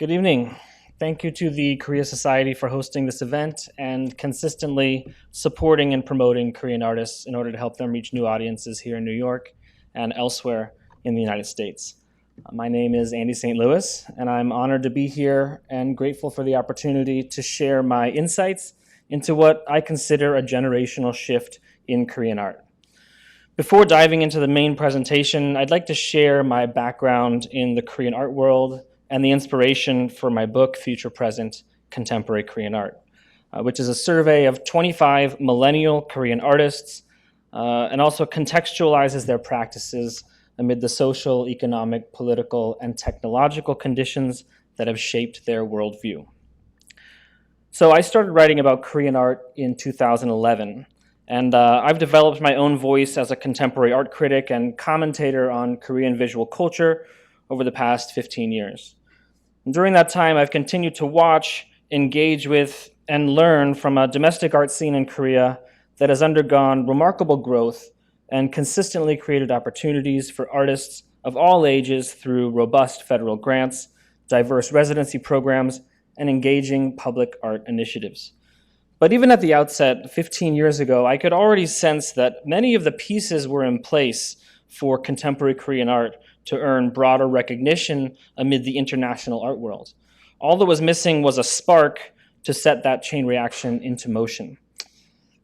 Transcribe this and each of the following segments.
Good evening. Thank you to the Korea Society for hosting this event and consistently supporting and promoting Korean artists in order to help them reach new audiences here in New York and elsewhere in the United States. My name is Andy St. Louis, and I'm honored to be here and grateful for the opportunity to share my insights into what I consider a generational shift in Korean art. Before diving into the main presentation, I'd like to share my background in the Korean art world and the inspiration for my book, Future Present, Contemporary Korean Art, which is a survey of 25 millennial Korean artists and also contextualizes their practices amid the social, economic, political, and technological conditions that have shaped their worldview. So I started writing about Korean art in 2011, and I've developed my own voice as a contemporary art critic and commentator on Korean visual culture over the past 15 years. And during that time, I've continued to watch, engage with, and learn from a domestic art scene in Korea that has undergone remarkable growth and consistently created opportunities for artists of all ages through robust federal grants, diverse residency programs, and engaging public art initiatives. But even at the outset, 15 years ago, I could already sense that many of the pieces were in place for contemporary Korean art to earn broader recognition amid the international art world. All that was missing was a spark to set that chain reaction into motion.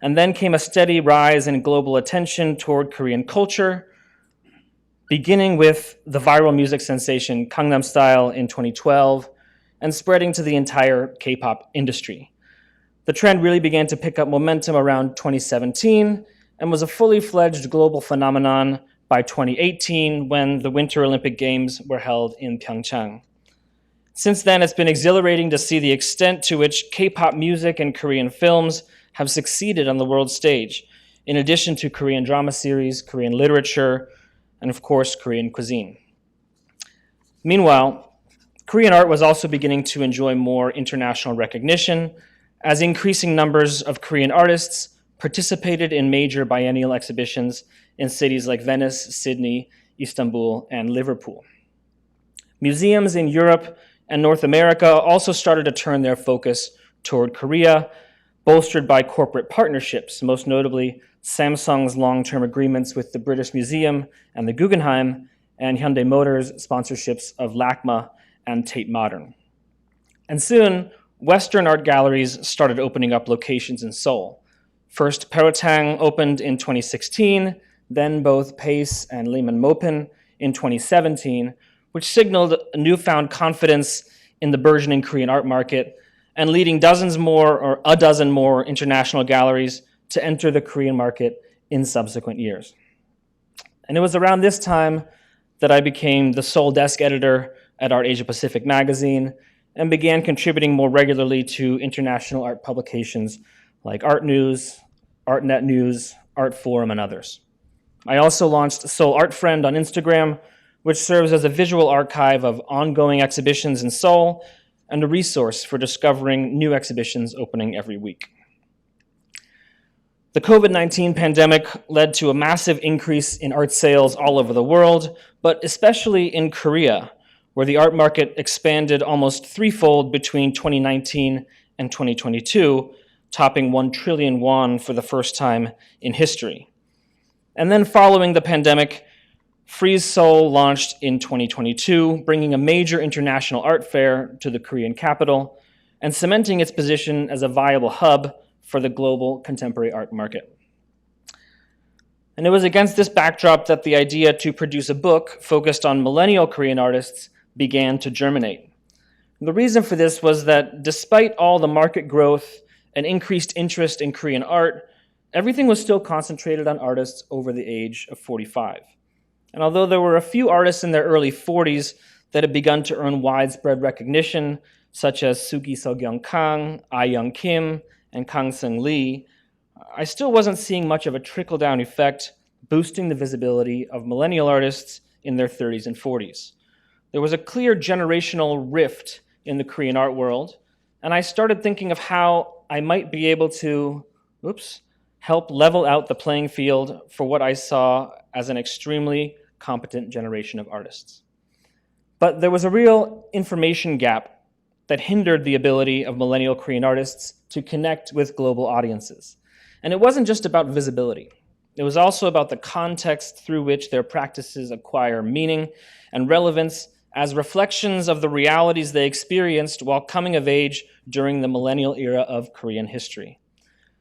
And then came a steady rise in global attention toward Korean culture, beginning with the viral music sensation Gangnam Style in 2012 and spreading to the entire K-pop industry. The trend really began to pick up momentum around 2017 and was a fully fledged global phenomenon by 2018 when the Winter Olympic Games were held in Pyeongchang. Since then, it's been exhilarating to see the extent to which K-pop music and Korean films have succeeded on the world stage, in addition to Korean drama series, Korean literature, and of course, Korean cuisine. Meanwhile, Korean art was also beginning to enjoy more international recognition as increasing numbers of Korean artists participated in major biennial exhibitions in cities like Venice, Sydney, Istanbul, and Liverpool. Museums in Europe and North America also started to turn their focus toward Korea, bolstered by corporate partnerships, most notably Samsung's long-term agreements with the British Museum and the Guggenheim, and Hyundai Motors' sponsorships of LACMA and Tate Modern. And soon, Western art galleries started opening up locations in Seoul. First, Perotang opened in 2016, then both Pace and Lehman Mopin in 2017, which signaled a newfound confidence in the burgeoning Korean art market and leading a dozen more international galleries to enter the Korean market in subsequent years. And it was around this time that I became the sole desk editor at Art Asia Pacific magazine and began contributing more regularly to international art publications like Art News, ArtNet News, Art Forum, and others. I also launched Seoul Art Friend on Instagram, which serves as a visual archive of ongoing exhibitions in Seoul and a resource for discovering new exhibitions opening every week. The COVID-19 pandemic led to a massive increase in art sales all over the world, but especially in Korea, where the art market expanded almost threefold between 2019 and 2022, topping 1 trillion won for the first time in history. And then following the pandemic, Frieze Seoul launched in 2022, bringing a major international art fair to the Korean capital and cementing its position as a viable hub for the global contemporary art market. And it was against this backdrop that the idea to produce a book focused on millennial Korean artists began to germinate. The reason for this was that despite all the market growth and increased interest in Korean art, everything was still concentrated on artists over the age of 45. And although there were a few artists in their early 40s that had begun to earn widespread recognition, such as Sugi Seogyeong Kang, Heecheon Kim, and Eunsae Lee, I still wasn't seeing much of a trickle-down effect boosting the visibility of millennial artists in their 30s and 40s. There was a clear generational rift in the Korean art world, and I started thinking of how I might be able to, help level out the playing field for what I saw as an extremely competent generation of artists. But there was a real information gap that hindered the ability of millennial Korean artists to connect with global audiences. And it wasn't just about visibility. It was also about the context through which their practices acquire meaning and relevance as reflections of the realities they experienced while coming of age during the millennial era of Korean history.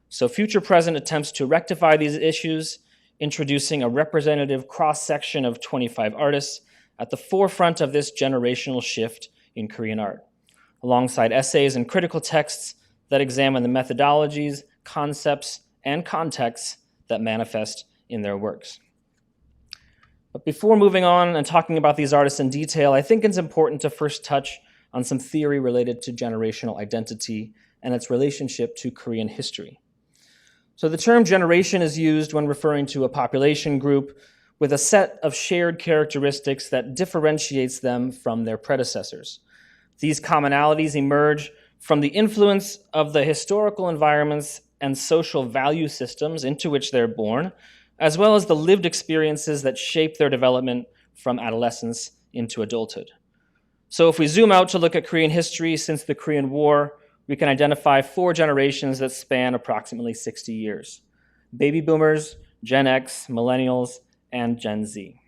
So Future Present attempts to rectify these issues, introducing a representative cross-section of 25 artists at the forefront of this generational shift in Korean art, alongside essays and critical texts that examine the methodologies, concepts, and contexts that manifest in their works. But before moving on and talking about these artists in detail, I think it's important to first touch on some theory related to generational identity and its relationship to Korean history. So the term generation is used when referring to a population group with a set of shared characteristics that differentiates them from their predecessors. These commonalities emerge from the influence of the historical environments and social value systems into which they're born, as well as the lived experiences that shape their development from adolescence into adulthood. So if we zoom out to look at Korean history since the Korean War, we can identify 4 generations that span approximately 60 years: baby boomers, Gen X, millennials, and Gen Z.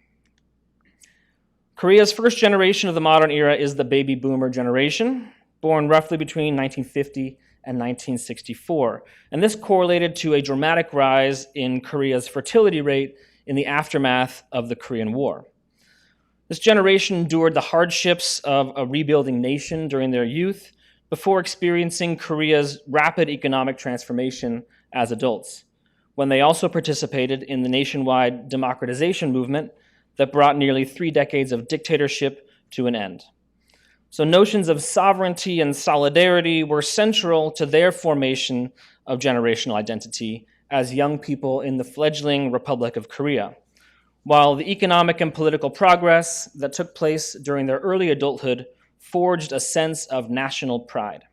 Korea's first generation of the modern era is the baby boomer generation, born roughly between 1950 and 1964. And this correlated to a dramatic rise in Korea's fertility rate in the aftermath of the Korean War. This generation endured the hardships of a rebuilding nation during their youth before experiencing Korea's rapid economic transformation as adults, when they also participated in the nationwide democratization movement that brought nearly 3 decades of dictatorship to an end. So notions of sovereignty and solidarity were central to their formation of generational identity as young people in the fledgling Republic of Korea, while the economic and political progress that took place during their early adulthood forged a sense of national pride.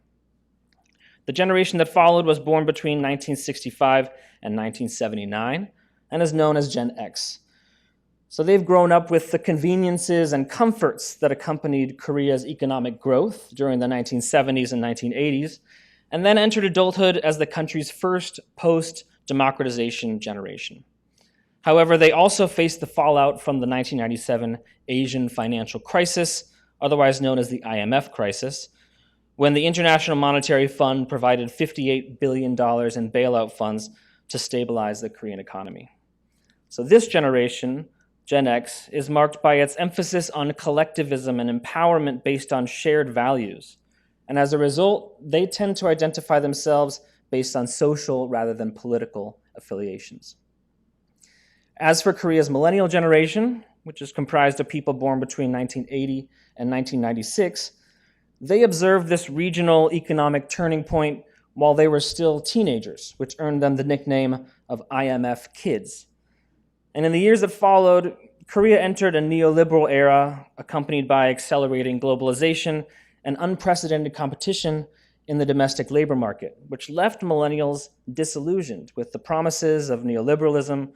The generation that followed was born between 1965 and 1979 and is known as Gen X. So they've grown up with the conveniences and comforts that accompanied Korea's economic growth during the 1970s and 1980s, and then entered adulthood as the country's first post-democratization generation. However, they also faced the fallout from the 1997 Asian financial crisis, otherwise known as the IMF crisis, when the International Monetary Fund provided $58 billion in bailout funds to stabilize the Korean economy. So this generation, Gen X, is marked by its emphasis on collectivism and empowerment based on shared values. And as a result, they tend to identify themselves based on social rather than political affiliations. As for Korea's millennial generation, which is comprised of people born between 1980 and 1996, they observed this regional economic turning point while they were still teenagers, which earned them the nickname of IMF kids. And in the years that followed, Korea entered a neoliberal era accompanied by accelerating globalization and unprecedented competition in the domestic labor market, which left millennials disillusioned with the promises of neoliberalism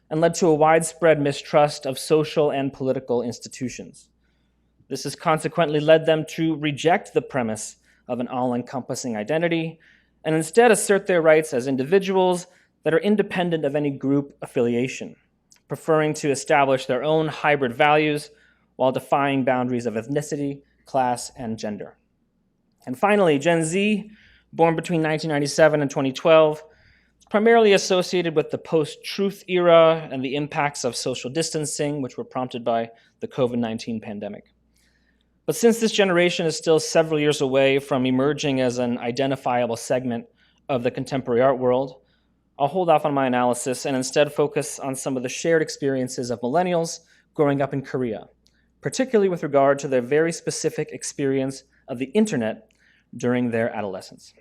and led to a widespread mistrust of social and political institutions. This has consequently led them to reject the premise of an all-encompassing identity and instead assert their rights as individuals that are independent of any group affiliation, preferring to establish their own hybrid values while defying boundaries of ethnicity, class, and gender. And finally, Gen Z, born between 1997 and 2012, is primarily associated with the post-truth era and the impacts of social distancing, which were prompted by the COVID-19 pandemic. But since this generation is still several years away from emerging as an identifiable segment of the contemporary art world, I'll hold off on my analysis and instead focus on some of the shared experiences of millennials growing up in Korea, particularly with regard to their very specific experience of the internet during their adolescence.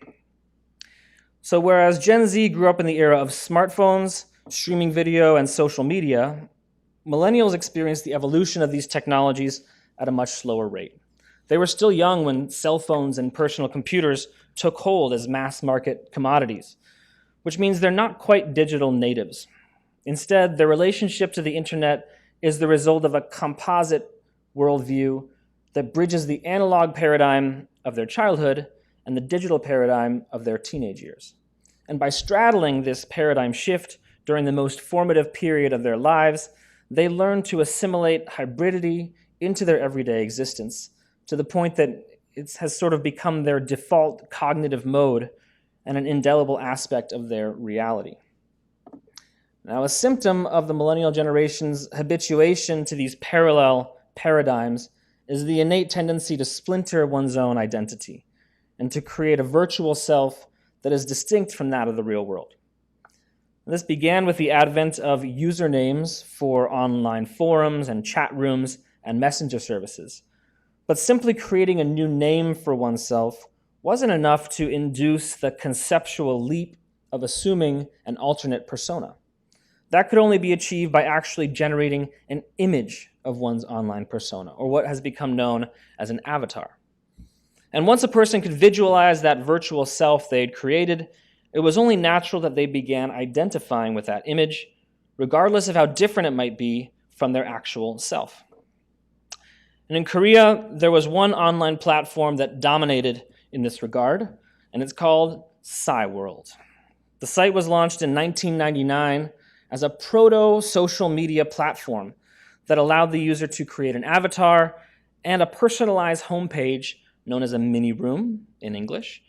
So whereas Gen Z grew up in the era of smartphones, streaming video, and social media, millennials experienced the evolution of these technologies at a much slower rate. They were still young when cell phones and personal computers took hold as mass market commodities, which means they're not quite digital natives. Instead, their relationship to the internet is the result of a composite worldview that bridges the analog paradigm of their childhood and the digital paradigm of their teenage years. And by straddling this paradigm shift during the most formative period of their lives, they learn to assimilate hybridity into their everyday existence to the point that it has sort of become their default cognitive mode and an indelible aspect of their reality. Now, a symptom of the millennial generation's habituation to these parallel paradigms is the innate tendency to splinter one's own identity and to create a virtual self that is distinct from that of the real world. This began with the advent of usernames for online forums and chat rooms and messenger services. But simply creating a new name for oneself wasn't enough to induce the conceptual leap of assuming an alternate persona. That could only be achieved by actually generating an image of one's online persona, or what has become known as an avatar. And once a person could visualize that virtual self they had created, it was only natural that they began identifying with that image, regardless of how different it might be from their actual self. And in Korea, there was one online platform that dominated in this regard, and it's called Cyworld. The site was launched in 1999 as a proto-social media platform that allowed the user to create an avatar and a personalized homepage known as a mini room in English.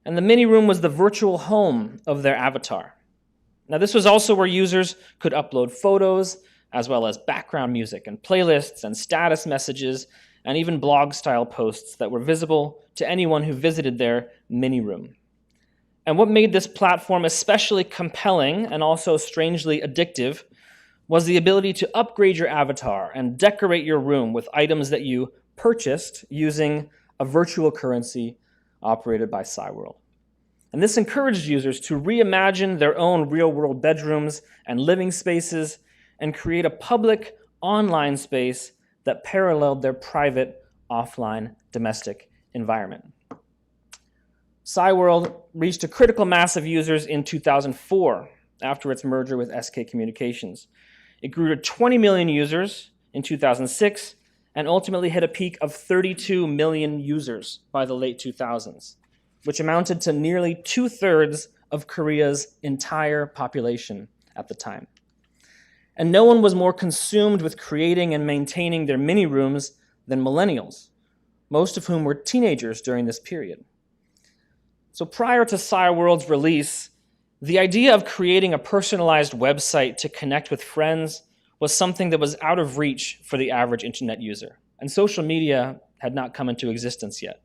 And the mini room was the virtual home of their avatar. Now, this was also where users could upload photos, as well as background music and playlists and status messages, and even blog-style posts that were visible to anyone who visited their mini room. And what made this platform especially compelling and also strangely addictive was the ability to upgrade your avatar and decorate your room with items that you purchased using a virtual currency operated by Cyworld. And this encouraged users to reimagine their own real-world bedrooms and living spaces and create a public online space that paralleled their private offline domestic environment. Cyworld reached a critical mass of users in 2004 after its merger with SK Communications. It grew to 20 million users in 2006 and ultimately hit a peak of 32 million users by the late 2000s, which amounted to nearly 2/3 of Korea's entire population at the time. And no one was more consumed with creating and maintaining their mini rooms than millennials, most of whom were teenagers during this period. So prior to Cyworld's release, the idea of creating a personalized website to connect with friends was something that was out of reach for the average internet user, and social media had not come into existence yet.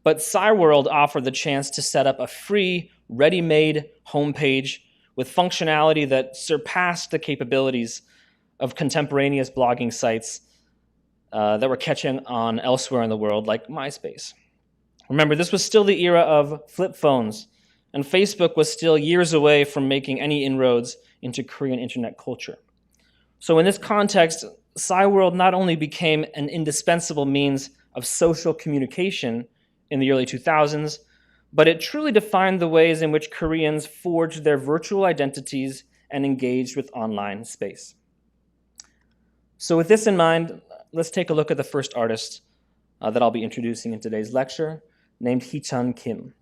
But Cyworld offered the chance to set up a free, ready-made homepage with functionality that surpassed the capabilities of contemporaneous blogging sites that were catching on elsewhere in the world, like MySpace. Remember, this was still the era of flip phones, and Facebook was still years away from making any inroads into Korean internet culture. So in this context, Cyworld not only became an indispensable means of social communication in the early 2000s, but it truly defined the ways in which Koreans forged their virtual identities and engaged with online space. So with this in mind, let's take a look at the first artist that I'll be introducing in today's lecture, named Heecheon Kim.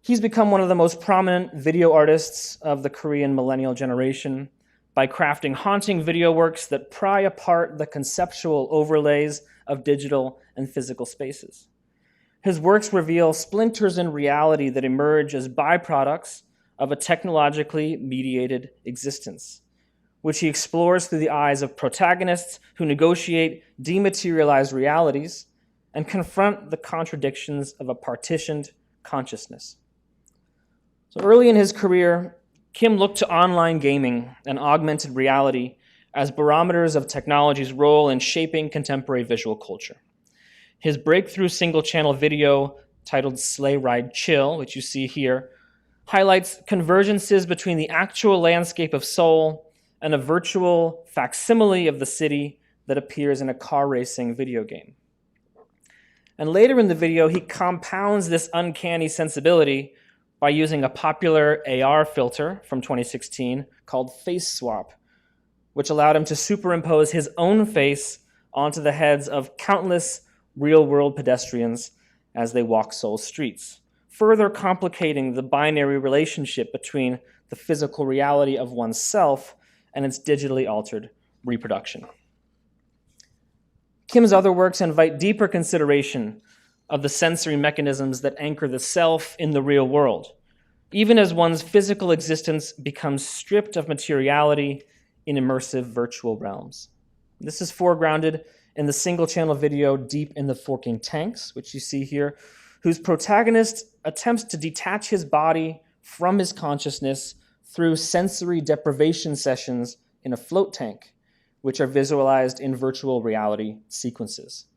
He's become one of the most prominent video artists of the Korean millennial generation by crafting haunting video works that pry apart the conceptual overlays of digital and physical spaces. His works reveal splinters in reality that emerge as byproducts of a technologically mediated existence, which he explores through the eyes of protagonists who negotiate dematerialized realities and confront the contradictions of a partitioned consciousness. So early in his career, Kim looked to online gaming and augmented reality as barometers of technology's role in shaping contemporary visual culture. His breakthrough single-channel video titled Sleigh Ride Chill, which you see here, highlights convergences between the actual landscape of Seoul and a virtual facsimile of the city that appears in a car racing video game. And later in the video, he compounds this uncanny sensibility by using a popular AR filter from 2016 called Face Swap, which allowed him to superimpose his own face onto the heads of countless real-world pedestrians as they walk Seoul's streets, further complicating the binary relationship between the physical reality of oneself and its digitally altered reproduction. Kim's other works invite deeper consideration of the sensory mechanisms that anchor the self in the real world, even as one's physical existence becomes stripped of materiality in immersive virtual realms. This is foregrounded in the single-channel video Deep in the Forking Tanks, which you see here, whose protagonist attempts to detach his body from his consciousness through sensory deprivation sessions in a float tank, which are visualized in virtual reality sequences.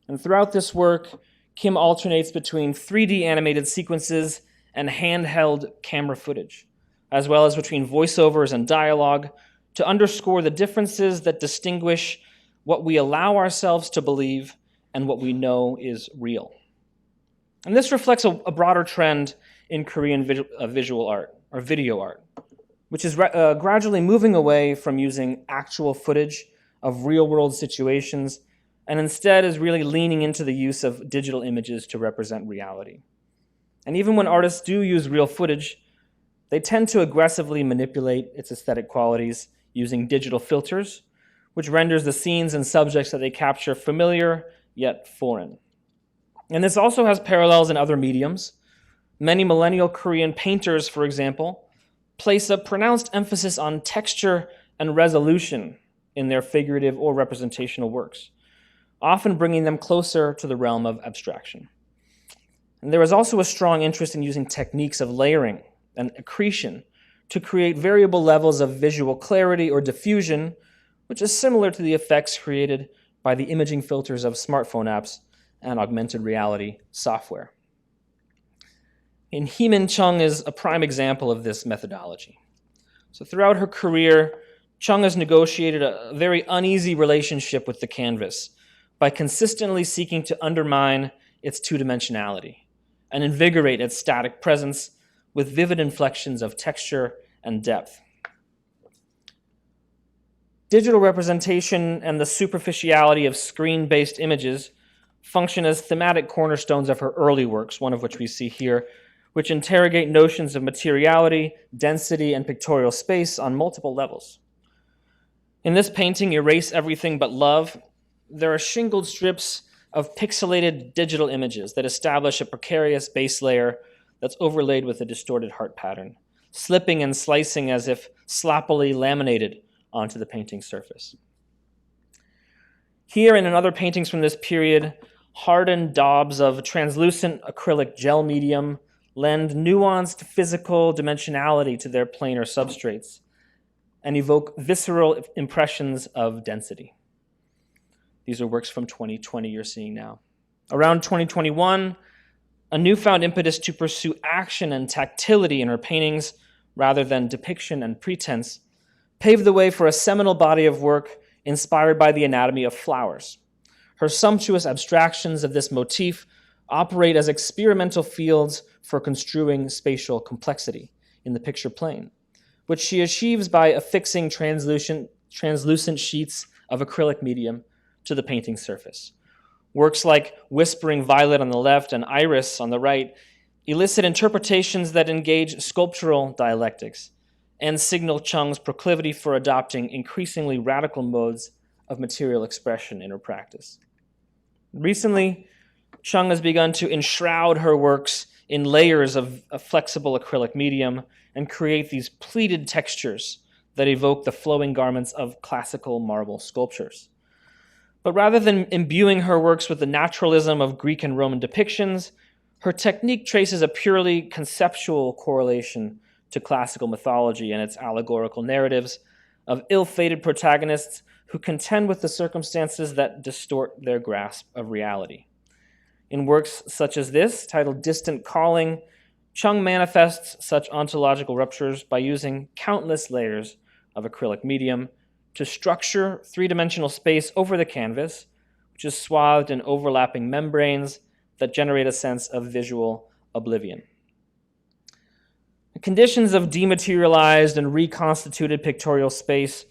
And throughout this work, Kim alternates between 3D animated sequences and handheld camera footage, as well as between voiceovers and dialogue, to underscore the differences that distinguish what we allow ourselves to believe and what we know is real. And this reflects a broader trend in Korean visual art, or video art, which is gradually moving away from using actual footage of real-world situations and instead is really leaning into the use of digital images to represent reality. And even when artists do use real footage, they tend to aggressively manipulate its aesthetic qualities using digital filters, which renders the scenes and subjects that they capture familiar yet foreign. And this also has parallels in other mediums. Many millennial Korean painters, for example, place a pronounced emphasis on texture and resolution in their figurative or representational works, often bringing them closer to the realm of abstraction. And there is also a strong interest in using techniques of layering and accretion to create variable levels of visual clarity or diffusion, which is similar to the effects created by the imaging filters of smartphone apps and augmented reality software. In Heemin, Chung is a prime example of this methodology. So throughout her career, Chung has negotiated a very uneasy relationship with the canvas by consistently seeking to undermine its two-dimensionality and invigorate its static presence with vivid inflections of texture and depth. Digital representation and the superficiality of screen-based images function as thematic cornerstones of her early works, one of which we see here, which interrogate notions of materiality, density, and pictorial space on multiple levels. In this painting, Erase Everything But Love, there are shingled strips of pixelated digital images that establish a precarious base layer that's overlaid with a distorted heart pattern, slipping and slicing as if sloppily laminated onto the painting surface. Here and in other paintings from this period, hardened daubs of translucent acrylic gel medium lend nuanced physical dimensionality to their planar substrates and evoke visceral impressions of density. These are works from 2020 you're seeing now. Around 2021, a newfound impetus to pursue action and tactility in her paintings rather than depiction and pretense paved the way for a seminal body of work inspired by the anatomy of flowers. Her sumptuous abstractions of this motif operate as experimental fields for construing spatial complexity in the picture plane, which she achieves by affixing translucent sheets of acrylic medium to the painting surface. Works like Whispering Violet on the left and Iris on the right elicit interpretations that engage sculptural dialectics and signal Chung's proclivity for adopting increasingly radical modes of material expression in her practice. Recently, Chung has begun to enshroud her works in layers of flexible acrylic medium and create these pleated textures that evoke the flowing garments of classical marble sculptures. But rather than imbuing her works with the naturalism of Greek and Roman depictions, her technique traces a purely conceptual correlation to classical mythology and its allegorical narratives of ill-fated protagonists who contend with the circumstances that distort their grasp of reality. In works such as this, titled Distant Calling, Chung manifests such ontological ruptures by using countless layers of acrylic medium to structure three-dimensional space over the canvas, which is swathed in overlapping membranes that generate a sense of visual oblivion. The conditions of dematerialized and reconstituted pictorial space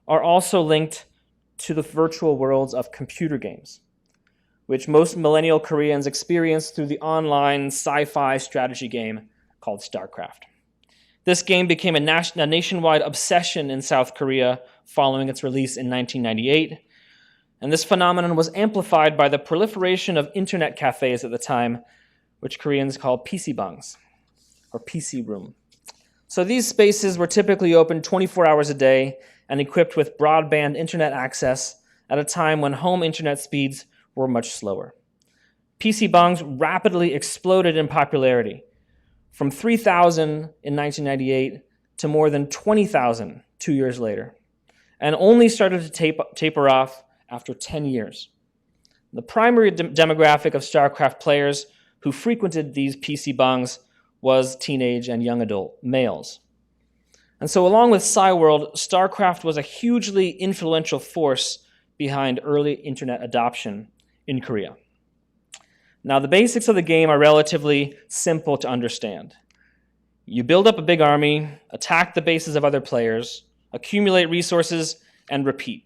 are also linked to the virtual worlds of computer games, which most millennial Koreans experience through the online sci-fi strategy game called StarCraft. This game became a nationwide obsession in South Korea following its release in 1998, and this phenomenon was amplified by the proliferation of internet cafes at the time, which Koreans call PCbangs, or PC room. So these spaces were typically open 24 hours a day and equipped with broadband internet access at a time when home internet speeds were much slower. PCbangs rapidly exploded in popularity, from 3,000 in 1998 to more than 20,000 2 years later, and only started to taper off after 10 years. The primary demographic of StarCraft players who frequented these PCbangs was teenage and young adult males. And so along with Cyworld, StarCraft was a hugely influential force behind early internet adoption in Korea. Now, the basics of the game are relatively simple to understand. You build up a big army, attack the bases of other players, accumulate resources, and repeat.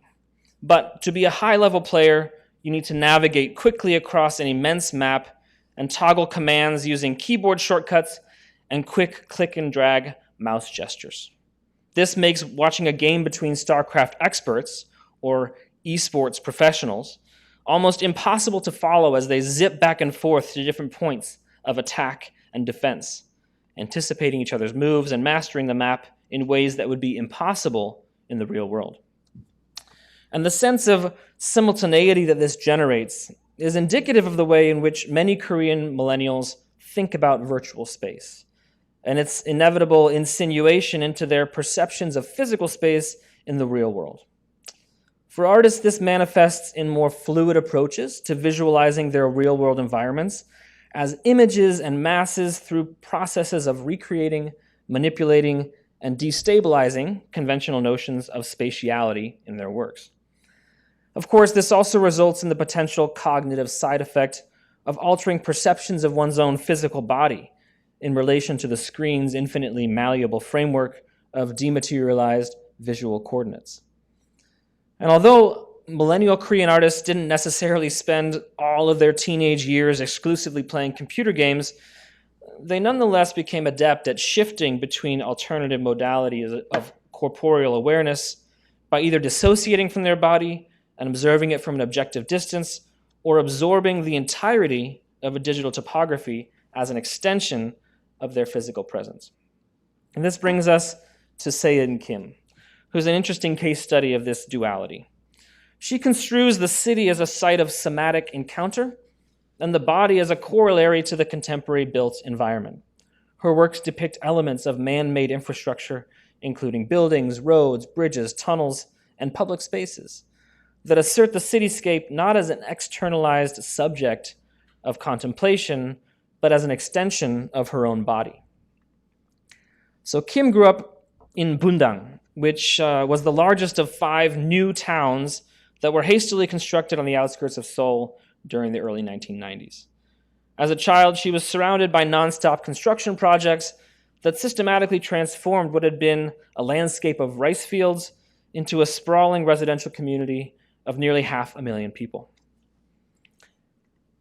But to be a high-level player, you need to navigate quickly across an immense map and toggle commands using keyboard shortcuts and quick click-and-drag mouse gestures. This makes watching a game between StarCraft experts, or esports professionals, almost impossible to follow as they zip back and forth to different points of attack and defense, anticipating each other's moves and mastering the map in ways that would be impossible in the real world. And the sense of simultaneity that this generates is indicative of the way in which many Korean millennials think about virtual space, and its inevitable insinuation into their perceptions of physical space in the real world. For artists, this manifests in more fluid approaches to visualizing their real-world environments as images and masses through processes of recreating, manipulating, and destabilizing conventional notions of spatiality in their works. Of course, this also results in the potential cognitive side effect of altering perceptions of one's own physical body in relation to the screen's infinitely malleable framework of dematerialized visual coordinates. And although millennial Korean artists didn't necessarily spend all of their teenage years exclusively playing computer games, they nonetheless became adept at shifting between alternative modalities of corporeal awareness by either dissociating from their body and observing it from an objective distance, or absorbing the entirety of a digital topography as an extension of their physical presence. And this brings us to Seeun Kim, who's an interesting case study of this duality. She construes the city as a site of somatic encounter and the body as a corollary to the contemporary built environment. Her works depict elements of man-made infrastructure, including buildings, roads, bridges, tunnels, and public spaces, that assert the cityscape not as an externalized subject of contemplation, but as an extension of her own body. So Kim grew up in Bundang, which was the largest of 5 new towns that were hastily constructed on the outskirts of Seoul during the early 1990s. As a child, she was surrounded by nonstop construction projects that systematically transformed what had been a landscape of rice fields into a sprawling residential community of nearly 500,000 people.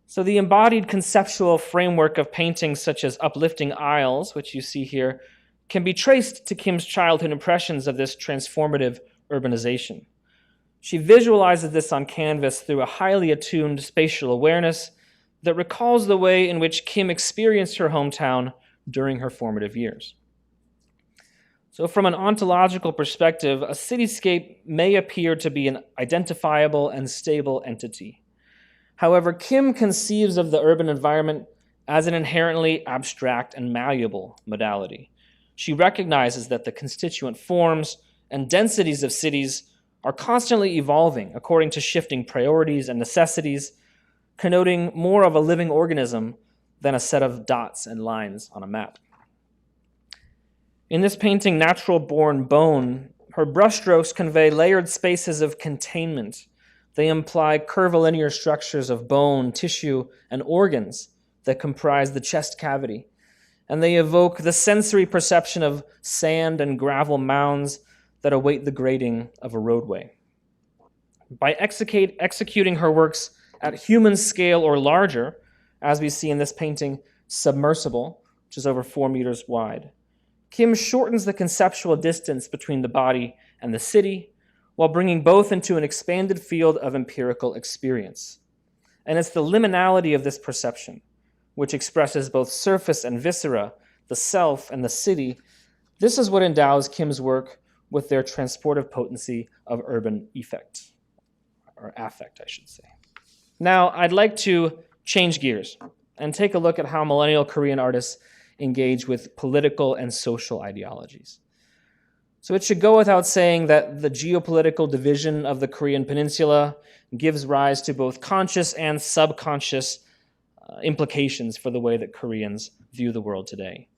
So the embodied conceptual framework of paintings such as uplifting aisles, which you see here, can be traced to Kim's childhood impressions of this transformative urbanization. She visualizes this on canvas through a highly attuned spatial awareness that recalls the way in which Kim experienced her hometown during her formative years. So from an ontological perspective, a cityscape may appear to be an identifiable and stable entity. However, Kim conceives of the urban environment as an inherently abstract and malleable modality. She recognizes that the constituent forms and densities of cities are constantly evolving according to shifting priorities and necessities, connoting more of a living organism than a set of dots and lines on a map. In this painting, Natural Born Bone, her brushstrokes convey layered spaces of containment. They imply curvilinear structures of bone, tissue, and organs that comprise the chest cavity, and they evoke the sensory perception of sand and gravel mounds that await the grading of a roadway. By executing her works at human scale or larger, as we see in this painting, Submersible, which is over 4 meters wide. Kim shortens the conceptual distance between the body and the city while bringing both into an expanded field of empirical experience. And it's the liminality of this perception, which expresses both surface and viscera, the self and the city. This is what endows Kim's work with their transportive potency of urban effect, or affect, I should say. Now, I'd like to change gears and take a look at how millennial Korean artists engage with political and social ideologies. So it should go without saying that the geopolitical division of the Korean peninsula gives rise to both conscious and subconscious implications for the way that Koreans view the world today.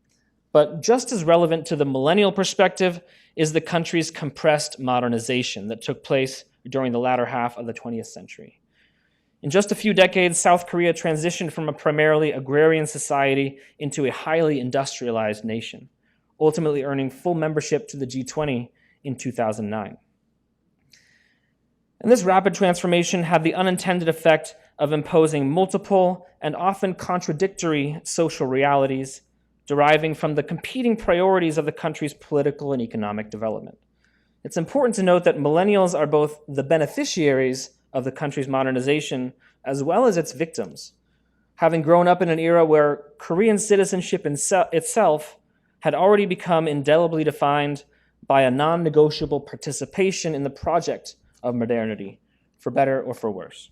But just as relevant to the millennial perspective is the country's compressed modernization that took place during the latter half of the 20th century. In just a few decades, South Korea transitioned from a primarily agrarian society into a highly industrialized nation, ultimately earning full membership to the G20 in 2009. And this rapid transformation had the unintended effect of imposing multiple and often contradictory social realities deriving from the competing priorities of the country's political and economic development. It's important to note that millennials are both the beneficiaries of the country's modernization as well as its victims, having grown up in an era where Korean citizenship itself had already become indelibly defined by a non-negotiable participation in the project of modernity, for better or for worse.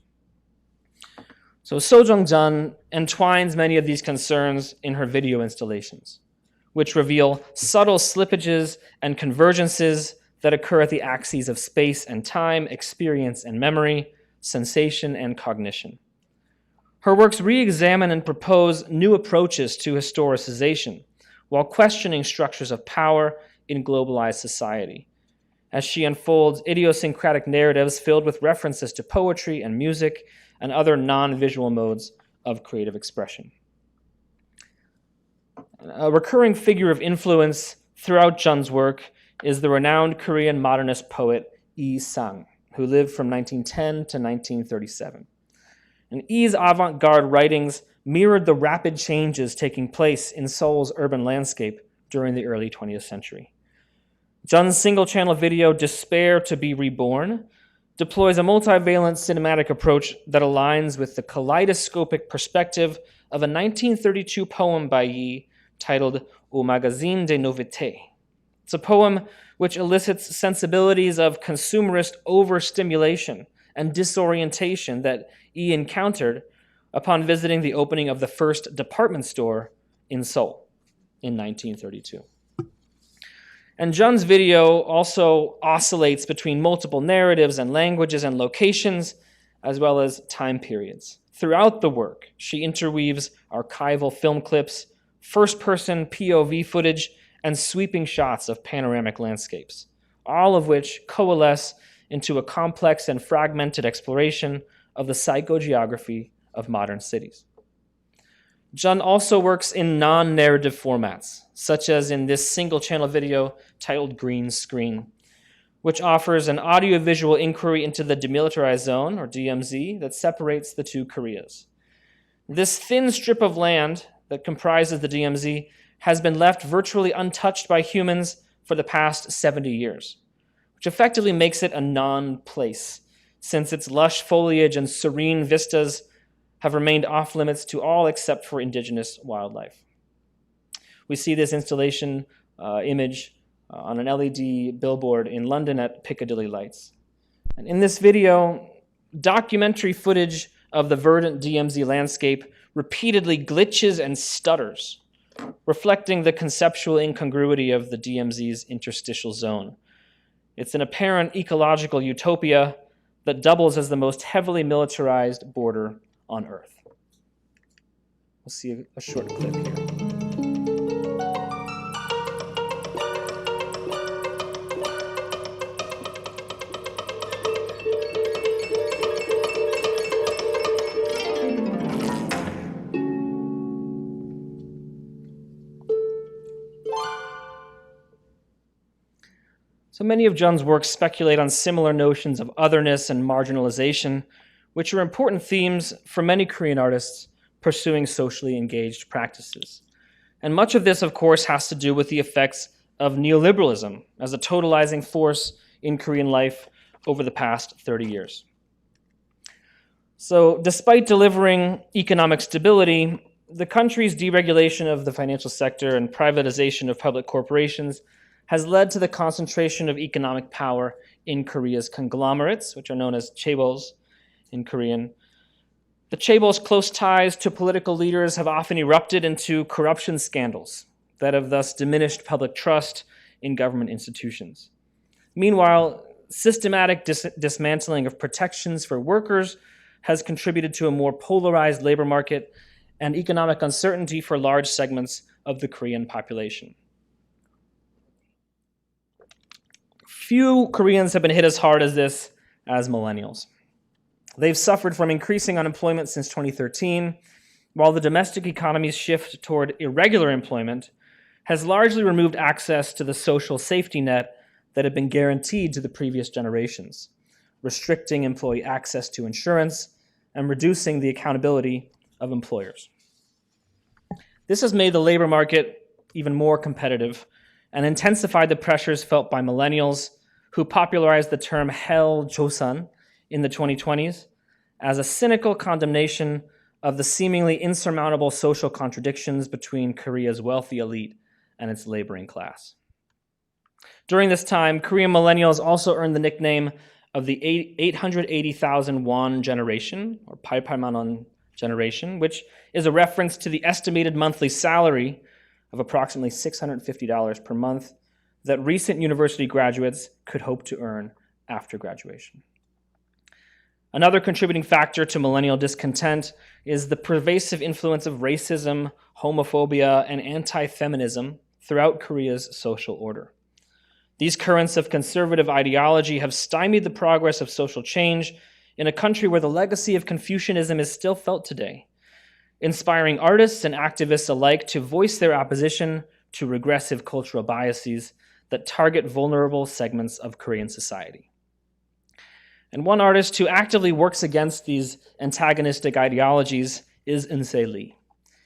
So Sojung Jun entwines many of these concerns in her video installations, which reveal subtle slippages and convergences that occur at the axes of space and time, experience and memory, sensation and cognition. Her works re-examine and propose new approaches to historicization while questioning structures of power in globalized society, as she unfolds idiosyncratic narratives filled with references to poetry and music and other non-visual modes of creative expression. A recurring figure of influence throughout Jun's work is the renowned Korean modernist poet Lee Sang, who lived from 1910 to 1937. And Lee's avant-garde writings mirrored the rapid changes taking place in Seoul's urban landscape during the early 20th century. Jun's single-channel video, Despair to be Reborn, deploys a multivalent cinematic approach that aligns with the kaleidoscopic perspective of a 1932 poem by Lee titled Au Magazine des Nouveautés. It's a poem which elicits sensibilities of consumerist overstimulation and disorientation that Lee encountered upon visiting the opening of the first department store in Seoul in 1932. And Jun's video also oscillates between multiple narratives and languages and locations, as well as time periods. Throughout the work, she interweaves archival film clips, first-person POV footage, and sweeping shots of panoramic landscapes, all of which coalesce into a complex and fragmented exploration of the psychogeography of modern cities. Jun also works in non-narrative formats, such as in this single-channel video titled Green Screen, which offers an audiovisual inquiry into the demilitarized zone, or DMZ, that separates the two Koreas. This thin strip of land that comprises the DMZ has been left virtually untouched by humans for the past 70 years, which effectively makes it a non-place, since its lush foliage and serene vistas have remained off limits to all except for indigenous wildlife. We see this installation image on an LED billboard in London at Piccadilly Lights. And in this video, documentary footage of the verdant DMZ landscape repeatedly glitches and stutters, reflecting the conceptual incongruity of the DMZ's interstitial zone. It's an apparent ecological utopia that doubles as the most heavily militarized border on Earth. We'll see a short clip here. So many of Jun's works speculate on similar notions of otherness and marginalization, which are important themes for many Korean artists pursuing socially engaged practices. And much of this, of course, has to do with the effects of neoliberalism as a totalizing force in Korean life over the past 30 years. So, despite delivering economic stability, the country's deregulation of the financial sector and privatization of public corporations has led to the concentration of economic power in Korea's conglomerates, which are known as chaebols in Korean. The chaebol's close ties to political leaders have often erupted into corruption scandals that have thus diminished public trust in government institutions. Meanwhile, systematic dismantling of protections for workers has contributed to a more polarized labor market and economic uncertainty for large segments of the Korean population. Few Koreans have been hit as hard as this as millennials. They've suffered from increasing unemployment since 2013, while the domestic economy's shift toward irregular employment has largely removed access to the social safety net that had been guaranteed to the previous generations, restricting employee access to insurance and reducing the accountability of employers. This has made the labor market even more competitive and intensified the pressures felt by millennials who popularized the term Hell Joseon in the 2020s as a cynical condemnation of the seemingly insurmountable social contradictions between Korea's wealthy elite and its laboring class. During this time, Korean millennials also earned the nickname of the 880,000 won generation, or 8,800만 원 generation, which is a reference to the estimated monthly salary of approximately $650 per month that recent university graduates could hope to earn after graduation. Another contributing factor to millennial discontent is the pervasive influence of racism, homophobia, and anti-feminism throughout Korea's social order. These currents of conservative ideology have stymied the progress of social change in a country where the legacy of Confucianism is still felt today, inspiring artists and activists alike to voice their opposition to regressive cultural biases that target vulnerable segments of Korean society. And one artist who actively works against these antagonistic ideologies is Eunsae Lee.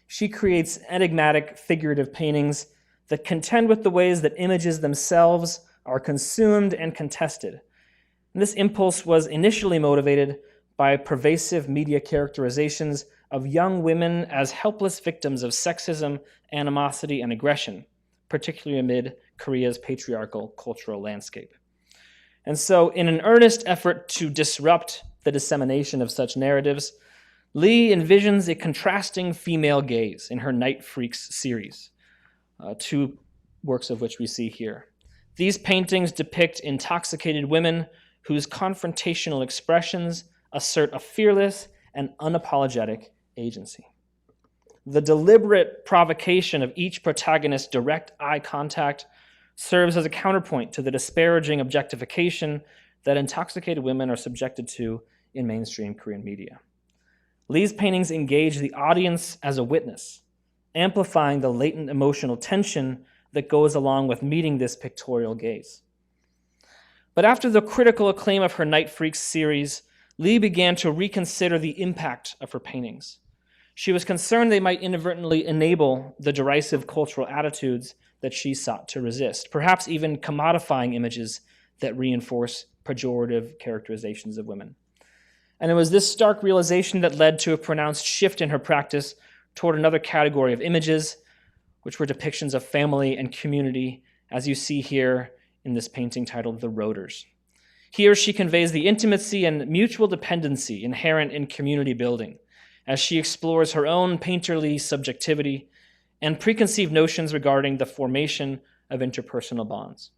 She creates enigmatic, figurative paintings that contend with the ways that images themselves are consumed and contested. And this impulse was initially motivated by pervasive media characterizations of young women as helpless victims of sexism, animosity, and aggression, particularly amid Korea's patriarchal cultural landscape. And so, in an earnest effort to disrupt the dissemination of such narratives, Lee envisions a contrasting female gaze in her Night Freaks series, two works of which we see here. These paintings depict intoxicated women whose confrontational expressions assert a fearless and unapologetic agency. The deliberate provocation of each protagonist's direct eye contact serves as a counterpoint to the disparaging objectification that intoxicated women are subjected to in mainstream Korean media. Lee's paintings engage the audience as a witness, amplifying the latent emotional tension that goes along with meeting this pictorial gaze. But after the critical acclaim of her Night Freaks series, Lee began to reconsider the impact of her paintings. She was concerned they might inadvertently enable the derisive cultural attitudes that she sought to resist, perhaps even commodifying images that reinforce pejorative characterizations of women. And it was this stark realization that led to a pronounced shift in her practice toward another category of images, which were depictions of family and community, as you see here in this painting titled The Roaders. Here she conveys the intimacy and mutual dependency inherent in community building, as she explores her own painterly subjectivity and preconceived notions regarding the formation of interpersonal bonds.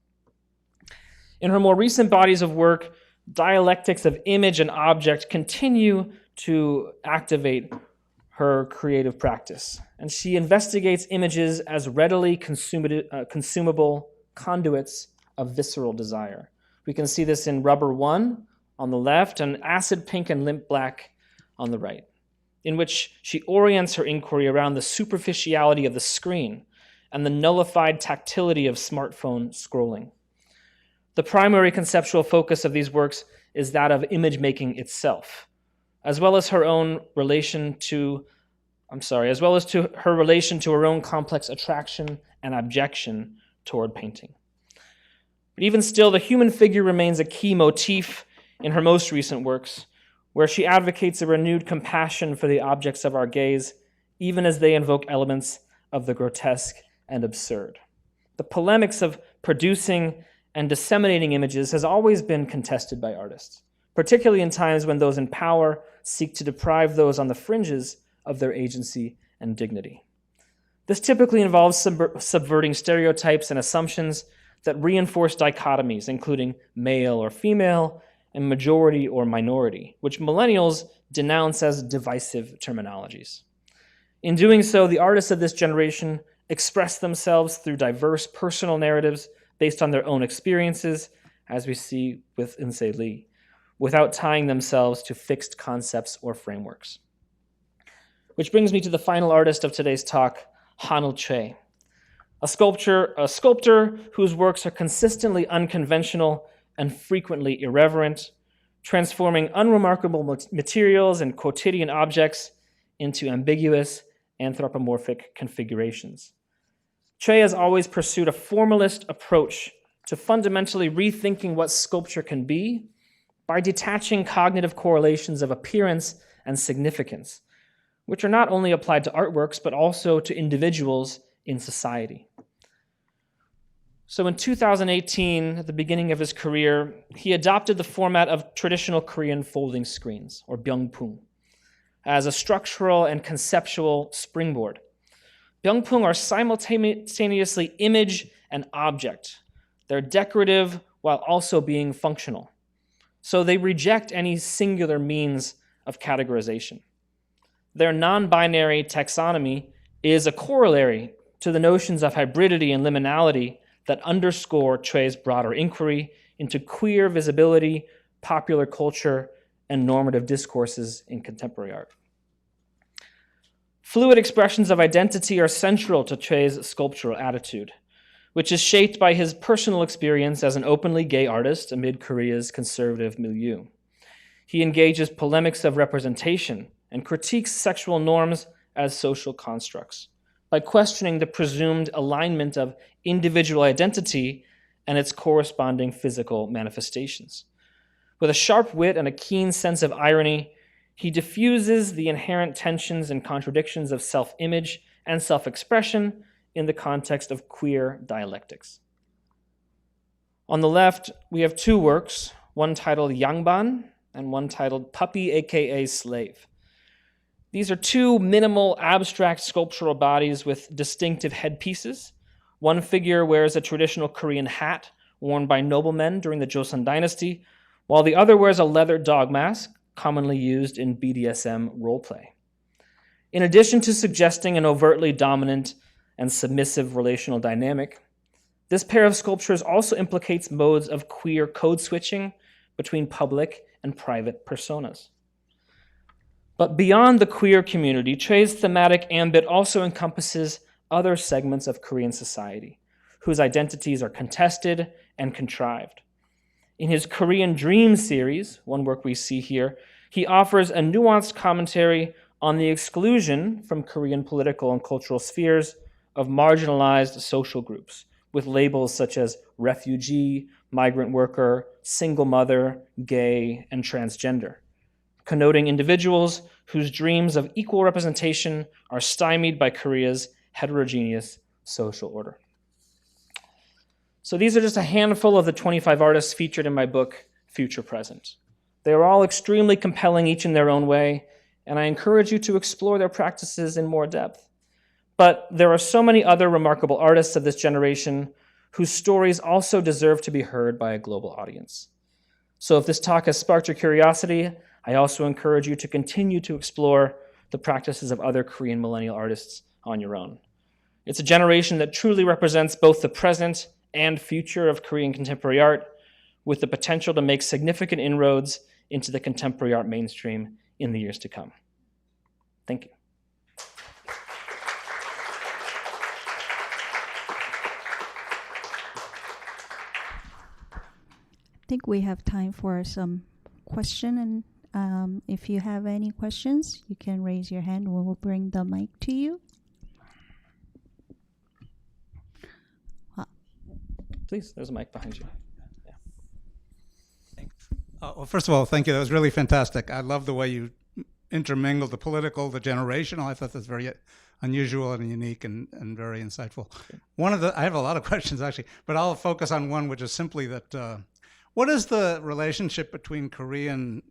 In her more recent bodies of work, dialectics of image and object continue to activate her creative practice, and she investigates images as readily consumable conduits of visceral desire. We can see this in Rubber 1 on the left and Acid Pink and Limp Black on the right, in which she orients her inquiry around the superficiality of the screen and the nullified tactility of smartphone scrolling. The primary conceptual focus of these works is that of image making itself, as well as her relation to her own complex attraction and objection toward painting. But even still, the human figure remains a key motif in her most recent works, where she advocates a renewed compassion for the objects of our gaze, even as they invoke elements of the grotesque and absurd. The polemics of producing and disseminating images has always been contested by artists, particularly in times when those in power seek to deprive those on the fringes of their agency and dignity. This typically involves subverting stereotypes and assumptions that reinforce dichotomies, including male or female, and majority or minority, which millennials denounce as divisive terminologies. In doing so, the artists of this generation express themselves through diverse personal narratives based on their own experiences, as we see with Eunsae Lee, without tying themselves to fixed concepts or frameworks. Which brings me to the final artist of today's talk, Haneyl Choi, a sculptor whose works are consistently unconventional and frequently irreverent, transforming unremarkable materials and quotidian objects into ambiguous anthropomorphic configurations. Choi has always pursued a formalist approach to fundamentally rethinking what sculpture can be by detaching cognitive correlations of appearance and significance, which are not only applied to artworks, but also to individuals in society. So in 2018, at the beginning of his career, he adopted the format of traditional Korean folding screens, or byungpung, as a structural and conceptual springboard. Byungpung are simultaneously image and object. They're decorative while also being functional. So they reject any singular means of categorization. Their non-binary taxonomy is a corollary to the notions of hybridity and liminality that underscore Choi's broader inquiry into queer visibility, popular culture, and normative discourses in contemporary art. Fluid expressions of identity are central to Choi's sculptural attitude, which is shaped by his personal experience as an openly gay artist amid Korea's conservative milieu. He engages polemics of representation and critiques sexual norms as social constructs by questioning the presumed alignment of individual identity and its corresponding physical manifestations. With a sharp wit and a keen sense of irony, he diffuses the inherent tensions and contradictions of self-image and self-expression in the context of queer dialectics. On the left, we have two works, one titled Yangban and one titled Puppy, aka Slave. These are two minimal abstract sculptural bodies with distinctive headpieces. One figure wears a traditional Korean hat worn by noblemen during the Joseon dynasty, while the other wears a leather dog mask, commonly used in BDSM roleplay. In addition to suggesting an overtly dominant and submissive relational dynamic, this pair of sculptures also implicates modes of queer code switching between public and private personas. But beyond the queer community, Choi's thematic ambit also encompasses other segments of Korean society, whose identities are contested and contrived. In his Korean Dream series, one work we see here, he offers a nuanced commentary on the exclusion from Korean political and cultural spheres of marginalized social groups, with labels such as refugee, migrant worker, single mother, gay, and transgender, connoting individuals whose dreams of equal representation are stymied by Korea's heterogeneous social order. So these are just a handful of the 25 artists featured in my book, Future Present. They are all extremely compelling, each in their own way, and I encourage you to explore their practices in more depth. But there are so many other remarkable artists of this generation whose stories also deserve to be heard by a global audience. So if this talk has sparked your curiosity, I also encourage you to continue to explore the practices of other Korean millennial artists on your own. It's a generation that truly represents both the present and future of Korean contemporary art, with the potential to make significant inroads into the contemporary art mainstream in the years to come. Thank you. I think we have time for some question and If you have any questions, you can raise your hand. We will bring the mic to you. Please, there's a mic behind you. Well, first of all, thank you. That was really fantastic. I love the way you intermingled the political, the generational. I thought that's very unusual and unique and very insightful. I have a lot of questions actually, but I'll focus on one, which is simply that what is the relationship between Korean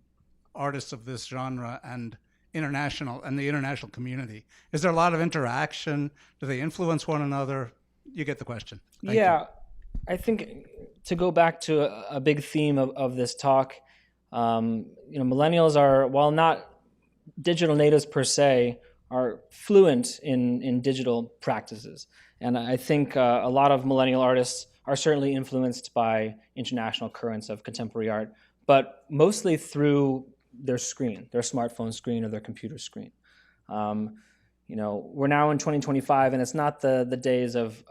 artists of this genre and the international community? Is there a lot of interaction? Do they influence one another? You get the question. Thank you. I think to go back to a big theme of this talk, millennials are, while not digital natives per se, are fluent in digital practices. And I think a lot of millennial artists are certainly influenced by international currents of contemporary art, but mostly through their screen, their smartphone screen or their computer screen. We're now in 2025, and it's not the days of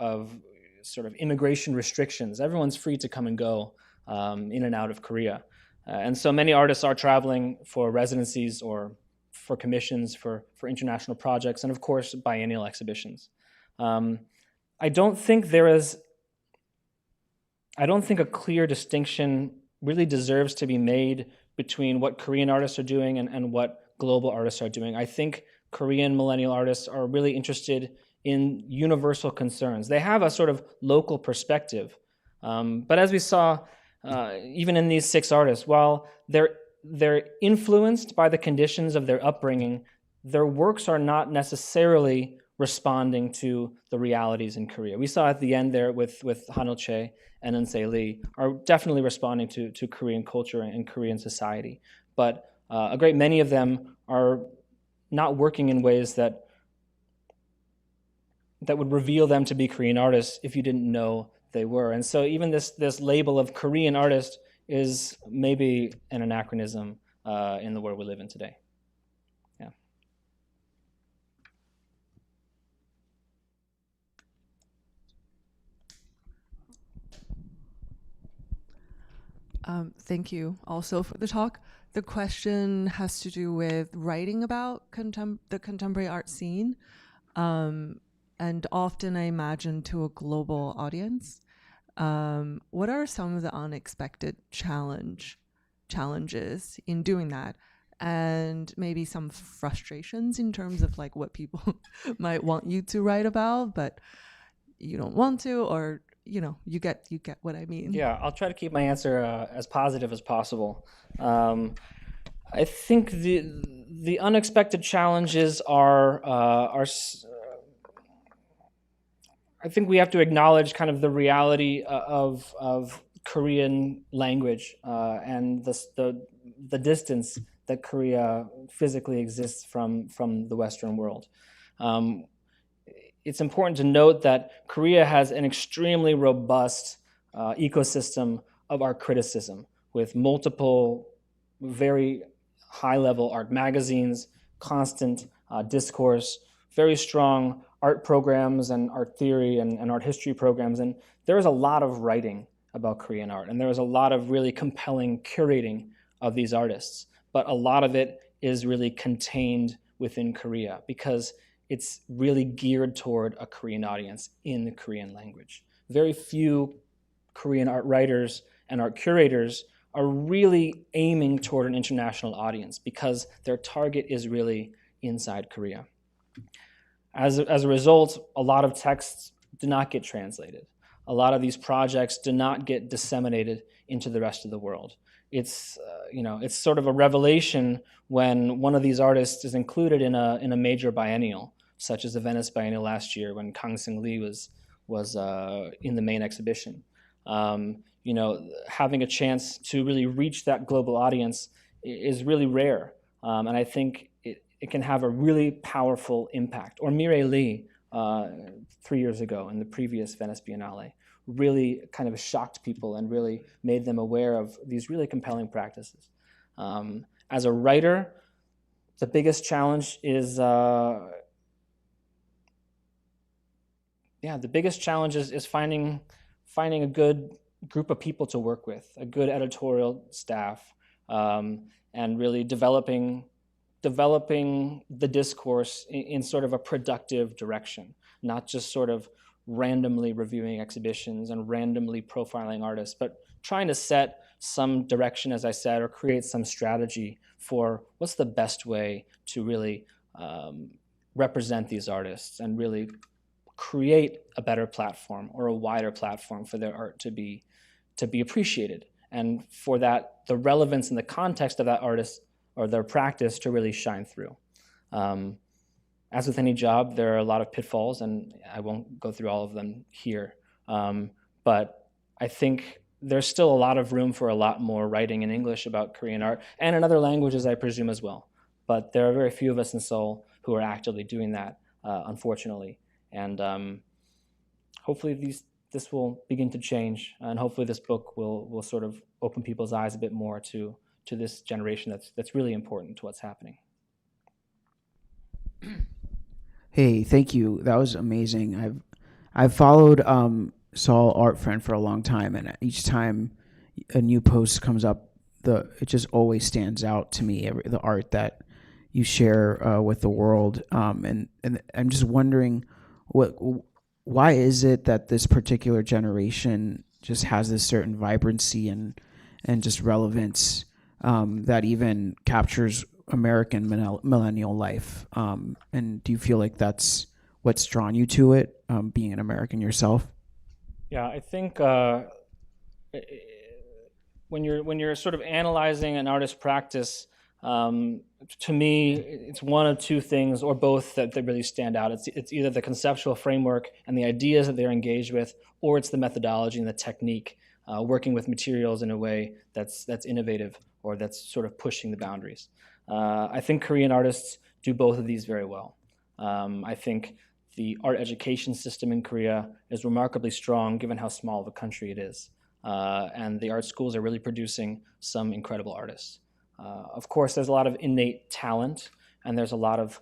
sort of immigration restrictions. Everyone's free to come and go in and out of Korea. And so many artists are traveling for residencies or for commissions for international projects, and of course, biennial exhibitions. I don't think a clear distinction really deserves to be made between what Korean artists are doing and what global artists are doing. I think Korean millennial artists are really interested in universal concerns. They have a sort of local perspective. But as we saw, even in these 6 artists, while they're influenced by the conditions of their upbringing, their works are not necessarily responding to the realities in Korea. We saw at the end there with Haneyl and Eunsae Lee are definitely responding to Korean culture and Korean society. But a great many of them are not working in ways that would reveal them to be Korean artists if you didn't know they were. And so even this label of Korean artist is maybe an anachronism in the world we live in today. Yeah. Thank you also for the talk. The question has to do with writing about the contemporary art scene. And often I imagine to a global audience. What are some of the unexpected challenges in doing that? And maybe some frustrations in terms of like what people might want you to write about, but you don't want to, or you get what I mean. Yeah, I'll try to keep my answer as positive as possible. I think the unexpected challenges are I think we have to acknowledge kind of the reality of Korean language and the distance that Korea physically exists from the Western world. It's important to note that Korea has an extremely robust ecosystem of art criticism with multiple very high-level art magazines, constant discourse, very strong art programs and art theory and art history programs. And there is a lot of writing about Korean art, and there is a lot of really compelling curating of these artists. But a lot of it is really contained within Korea because it's really geared toward a Korean audience in the Korean language. Very few Korean art writers and art curators are really aiming toward an international audience because their target is really inside Korea. As a result, a lot of texts do not get translated. A lot of these projects do not get disseminated into the rest of the world. It's it's sort of a revelation when one of these artists is included in a major biennial, such as the Venice Biennial last year when Seeun Lee was in the main exhibition. Having a chance to really reach that global audience is really rare, and I think it can have a really powerful impact. Or Eunsae Lee 3 years ago in the previous Venice Biennale really kind of shocked people and really made them aware of these really compelling practices. As a writer, the biggest challenge is finding a good group of people to work with, a good editorial staff, and really developing the discourse in sort of a productive direction, not just sort of randomly reviewing exhibitions and randomly profiling artists, but trying to set some direction, as I said, or create some strategy for what's the best way to really represent these artists and really create a better platform or a wider platform for their art to be appreciated, and for that the relevance and the context of that artist or their practice to really shine through. As with any job, there are a lot of pitfalls, and I won't go through all of them here. But I think there's still a lot of room for a lot more writing in English about Korean art, and in other languages, I presume, as well. But there are very few of us in Seoul who are actively doing that, unfortunately. And hopefully this will begin to change, and hopefully this book will sort of open people's eyes a bit more to this generation that's really important to what's happening. Hey, thank you. That was amazing. I've followed Saul Art Friend for a long time, and each time a new post comes up, it just always stands out to me, the art that you share with the world. And I'm just wondering, why is it that this particular generation just has this certain vibrancy and just relevance that even captures American millennial life? And do you feel like that's what's drawn you to it, being an American yourself? Yeah, I think when you're sort of analyzing an artist's practice, to me, it's one of two things, or both, that really stand out. It's either the conceptual framework and the ideas that they're engaged with, or it's the methodology and the technique, working with materials in a way that's innovative, or that's sort of pushing the boundaries. I think Korean artists do both of these very well. I think the art education system in Korea is remarkably strong, given how small of a country it is. And the art schools are really producing some incredible artists. Of course, there's a lot of innate talent, and there's a lot of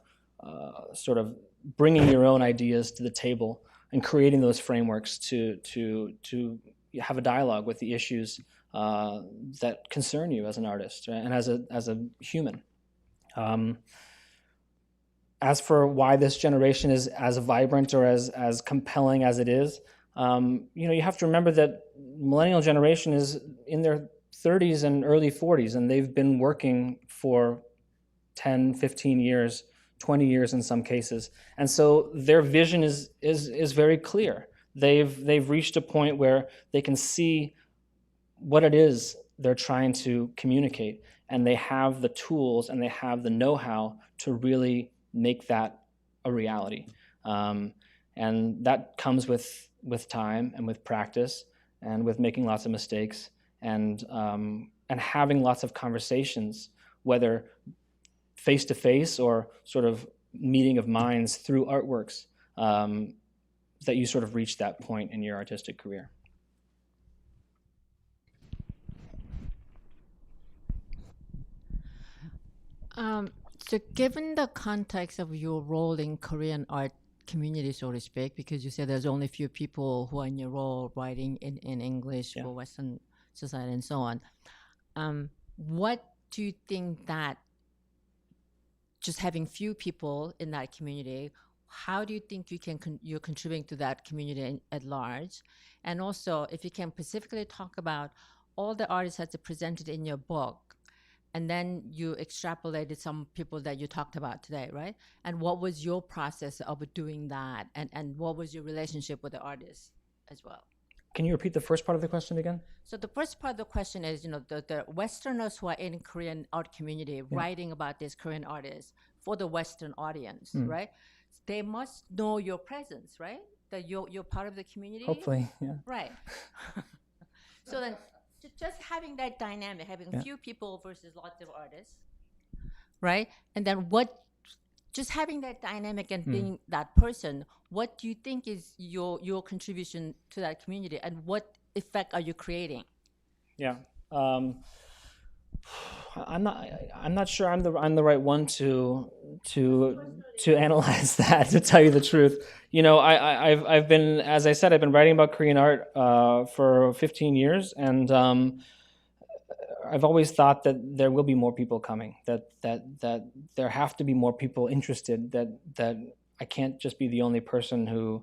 sort of bringing your own ideas to the table and creating those frameworks to have a dialogue with the issues that concern you as an artist and as a human. As for why this generation is as vibrant or as compelling as it is, you have to remember that millennial generation is in their 30s and early 40s, and they've been working for 10, 15 years, 20 years in some cases. And so their vision is very clear. They've reached a point where they can see what it is they're trying to communicate, and they have the tools and they have the know-how to really make that a reality. And that comes with time and with practice and with making lots of mistakes and having lots of conversations, whether face-to-face or sort of meeting of minds through artworks, that you sort of reach that point in your artistic career. So given the context of your role in Korean art community, so to speak, because you said there's only a few people who are in your role writing in English for Western society and so on, what do you think that just having few people in that community, how do you think you're contributing to that community at large? And also, if you can specifically talk about all the artists that's presented in your book, and then you extrapolated some people that you talked about today, right? And what was your process of doing that? And what was your relationship with the artists as well? Can you repeat the first part of the question again? So the first part of the question is, the Westerners who are in Korean art community writing about these Korean artists for the Western audience, right? They must know your presence, right? That you're part of the community. Hopefully, yeah. Right. So then, just having that dynamic, having few people versus lots of artists, right? And then just having that dynamic and being that person, what do you think is your contribution to that community, and what effect are you creating? Yeah, I'm not sure I'm the right one to analyze that, to tell you the truth. I've been, as I said, I've been writing about Korean art for 15 years, and I've always thought that there will be more people coming, that there have to be more people interested, that I can't just be the only person who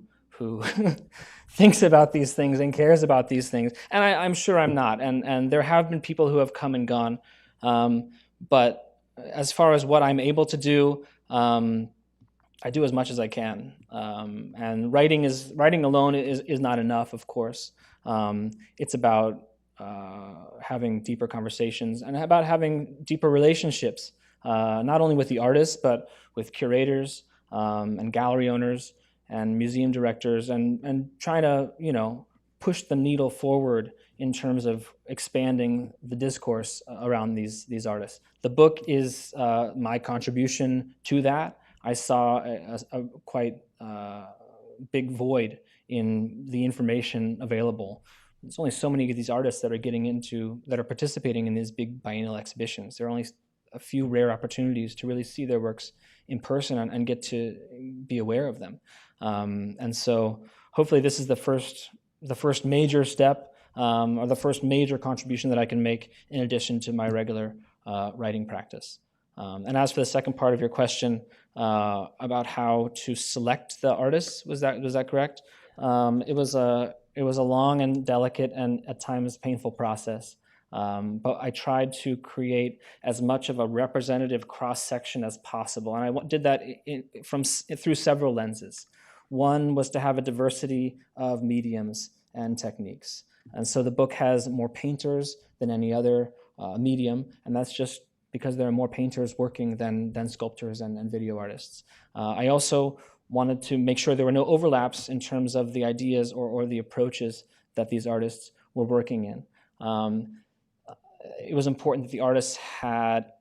thinks about these things and cares about these things. And I'm sure I'm not. And there have been people who have come and gone. But as far as what I'm able to do, I do as much as I can. And writing alone is not enough, of course. It's about having deeper conversations and about having deeper relationships, not only with the artists, but with curators and gallery owners and museum directors, and trying to, push the needle forward in terms of expanding the discourse around these artists. The book is my contribution to that. I saw a quite big void in the information available. There's only so many of these artists that are participating in these big biennial exhibitions. There are only a few rare opportunities to really see their works in person and get to be aware of them. And so hopefully this is the first major step, or the first major contribution that I can make in addition to my regular writing practice. And as for the second part of your question about how to select the artists, was that correct? It was a long and delicate and at times painful process. But I tried to create as much of a representative cross-section as possible. And I did that through several lenses. One was to have a diversity of mediums and techniques. And so the book has more painters than any other medium, and that's just because there are more painters working than sculptors and video artists. I also wanted to make sure there were no overlaps in terms of the ideas or the approaches that these artists were working in. It was important that the artists had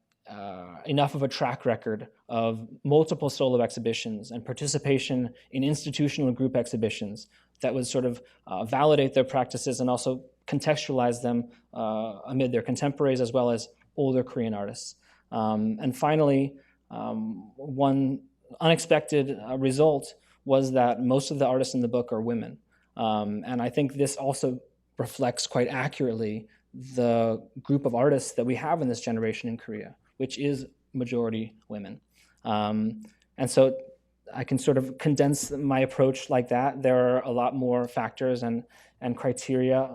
enough of a track record of multiple solo exhibitions and participation in institutional group exhibitions that would sort of validate their practices and also contextualize them amid their contemporaries as well as older Korean artists. And finally, one unexpected result was that most of the artists in the book are women. And I think this also reflects quite accurately the group of artists that we have in this generation in Korea, which is majority women. And so I can sort of condense my approach like that. There are a lot more factors and criteria.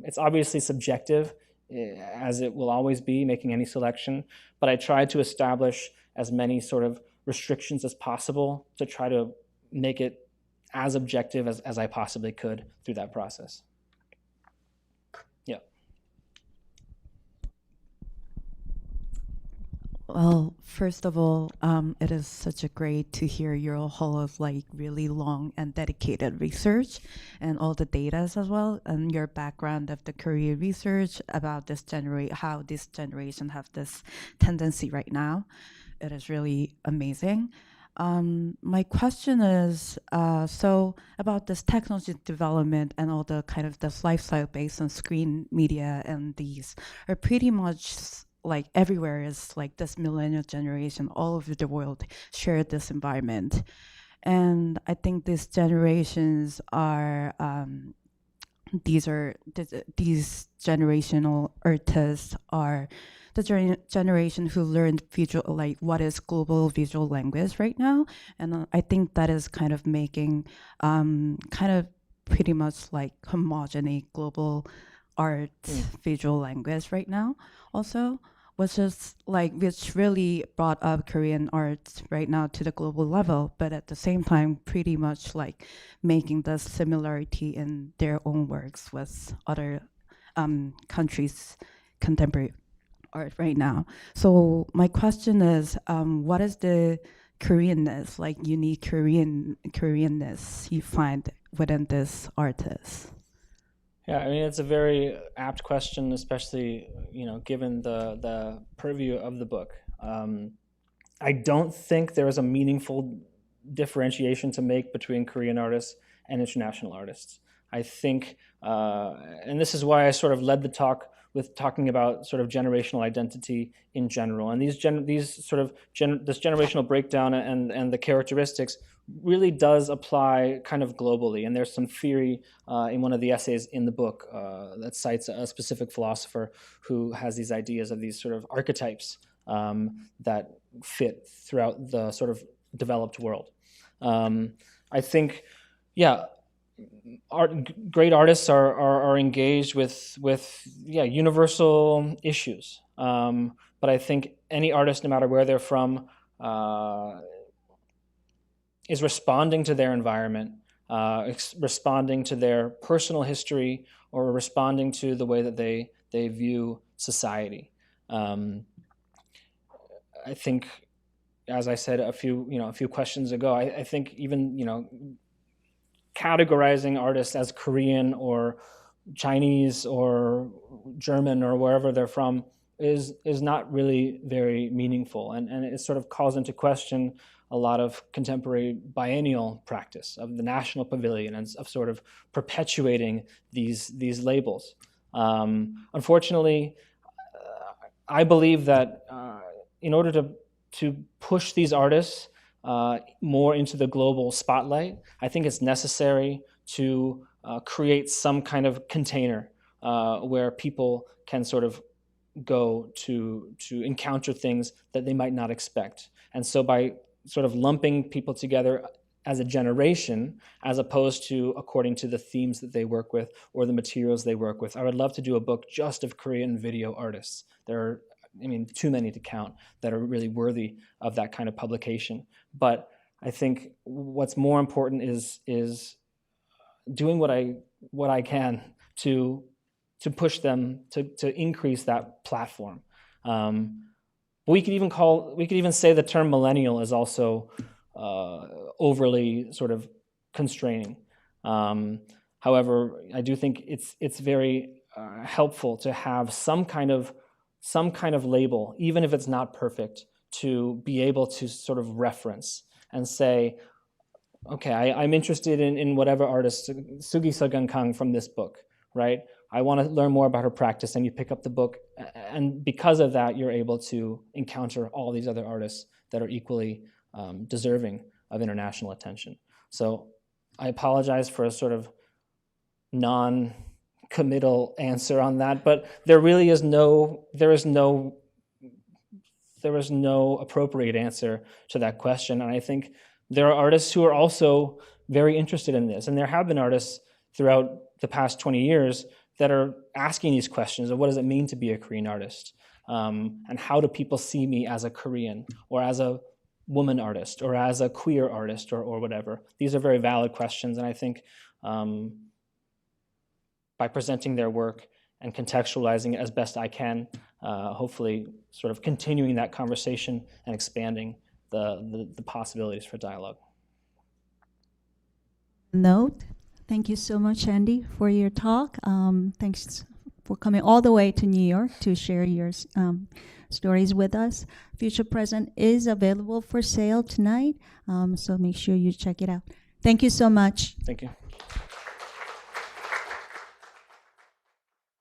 It's obviously subjective, as it will always be, making any selection, but I tried to establish as many sort of restrictions as possible to try to make it as objective as I possibly could through that process. Yeah. Well, first of all, it is such a great to hear your whole of like really long and dedicated research and all the data as well, and your background of the Korean research about this how this generation have this tendency right now. It is really amazing. My question is, so about this technology development and all the kind of this lifestyle based on screen media, and these are pretty much like everywhere is like this millennial generation all over the world share this environment. And I think these generations are, these generational artists are the generation who learned visual, like what is global visual language right now. And I think that is kind of making kind of pretty much like homogeneous global art visual language right now also, which really brought up Korean art right now to the global level, but at the same time pretty much like making the similarity in their own works with other countries' contemporary art right now. So my question is, what is the Koreanness, like unique Koreanness you find within this artist? Yeah, I mean, it's a very apt question, especially, given the purview of the book. I don't think there is a meaningful differentiation to make between Korean artists and international artists. I think, and this is why I sort of led the talk with talking about sort of generational identity in general. And this generational breakdown and the characteristics really does apply kind of globally. And there's some theory in one of the essays in the book that cites a specific philosopher who has these ideas of these sort of archetypes that fit throughout the sort of developed world. I think, yeah, great artists are engaged with universal issues. But I think any artist, no matter where they're from, is responding to their environment, responding to their personal history, or responding to the way that they view society. I think, as I said a few questions ago, I think even categorizing artists as Korean or Chinese or German or wherever they're from is not really very meaningful, and it sort of calls into question a lot of contemporary biennial practice of the National Pavilion and of sort of perpetuating these labels. Unfortunately, I believe that in order to push these artists more into the global spotlight, I think it's necessary to create some kind of container where people can sort of go to encounter things that they might not expect. And so by sort of lumping people together as a generation, as opposed to according to the themes that they work with or the materials they work with, I would love to do a book just of Korean video artists. There are, too many to count that are really worthy of that kind of publication. But I think what's more important is doing what I can to push them to increase that platform. We could even say the term millennial is also overly sort of constraining. However, I do think it's very helpful to have some kind of label, even if it's not perfect, to be able to sort of reference and say, okay, I'm interested in whatever artist, Sugi Seogyeong from this book, right? I want to learn more about her practice, and you pick up the book, and because of that, you're able to encounter all these other artists that are equally deserving of international attention. So I apologize for a sort of non-committal answer on that, but there is no appropriate answer to that question. And I think there are artists who are also very interested in this, and there have been artists throughout the past 20 years that are asking these questions of what does it mean to be a Korean artist, and how do people see me as a Korean or as a woman artist or as a queer artist or whatever. These are very valid questions, and I think by presenting their work and contextualizing it as best I can, hopefully sort of continuing that conversation and expanding the possibilities for dialogue. Note. Thank you so much, Andy, for your talk. Thanks for coming all the way to New York to share your stories with us. Future Present is available for sale tonight, so make sure you check it out. Thank you so much. Thank you.